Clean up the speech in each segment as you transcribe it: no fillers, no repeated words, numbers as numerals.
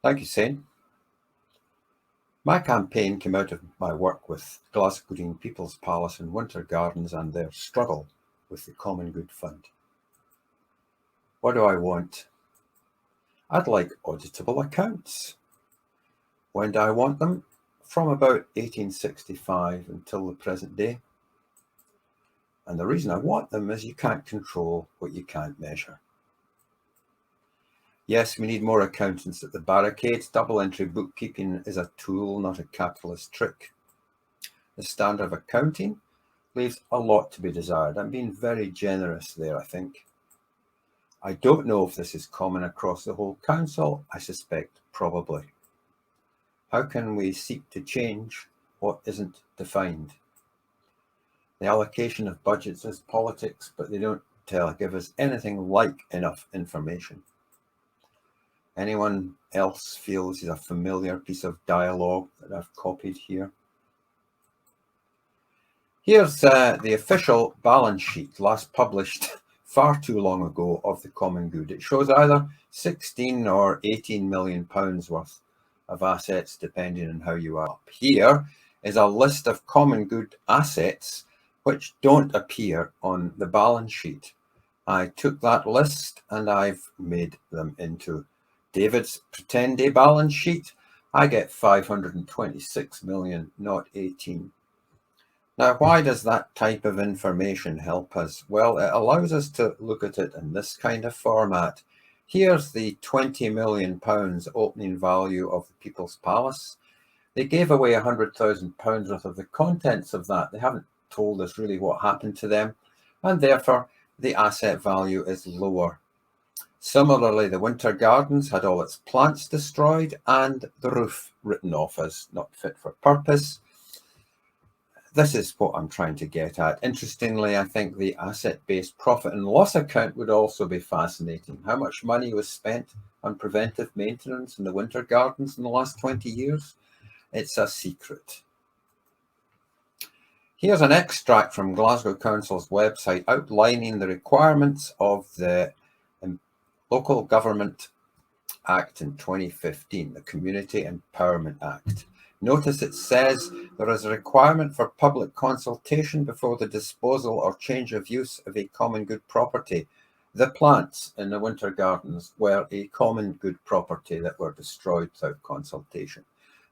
Thank you, Shane. My campaign came out of my work with Glasgow People's Palace and Winter Gardens and their struggle with the Common Good Fund. What do I want? I'd like auditable accounts. When do I want them? From about 1865 until the present day. And the reason I want them is you can't control what you can't measure. Yes, we need more accountants at the barricades. Double entry bookkeeping is a tool, not a capitalist trick. The standard of accounting leaves a lot to be desired. I'm being very generous there, I think. I don't know if this is common across the whole council. I suspect probably. How can we seek to change what isn't defined? The allocation of budgets is politics, but they don't give us anything like enough information. Anyone else feel this is a familiar piece of dialogue that I've copied here? Here's the official balance sheet, last published far too long ago, of the Common Good. It shows either 16 or 18 million pounds worth of assets, depending on how you are. Up here is a list of Common Good assets which don't appear on the balance sheet. I took that list and I've made them into David's pretend day balance sheet. I get 526 million, not 18. Now, why does that type of information help us? Well, it allows us to look at it in this kind of format. Here's the 20 million pounds opening value of the People's Palace. They gave away 100,000 pounds worth of the contents of that. They haven't told us really what happened to them, and therefore the asset value is lower. Similarly, the Winter Gardens had all its plants destroyed and the roof written off as not fit for purpose. This is what I'm trying to get at. Interestingly, I think the asset-based profit and loss account would also be fascinating. How much money was spent on preventive maintenance in the Winter Gardens in the last 20 years? It's a secret. Here's an extract from Glasgow Council's website outlining the requirements of the Local Government Act in 2015, the Community Empowerment Act. Notice it says there is a requirement for public consultation before the disposal or change of use of a common good property. The plants in the Winter Gardens were a common good property that were destroyed without consultation.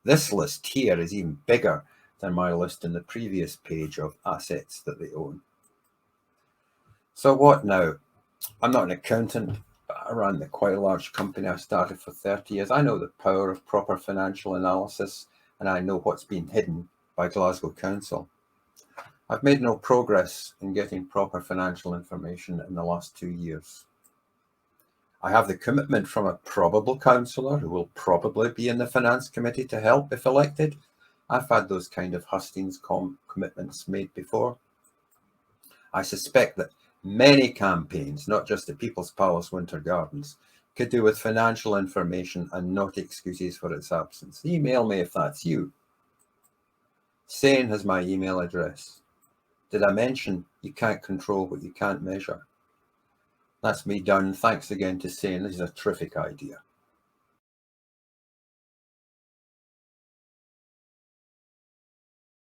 This list here is even bigger than my list in the previous page of assets that they own. So what now? I'm not an accountant. I ran quite a large company. I started for 30 years. I know the power of proper financial analysis, and I know what's been hidden by Glasgow Council. I've made no progress in getting proper financial information in the last 2 years. I have the commitment from a probable councillor who will probably be in the finance committee to help if elected. I've had those kind of hustings commitments made before. I suspect that many campaigns, not just the People's Palace Winter Gardens, could do with financial information and not excuses for its absence. Email me if that's you. Shane has my email address. Did I mention you can't control what you can't measure? That's me done. Thanks again to Shane. This is a terrific idea.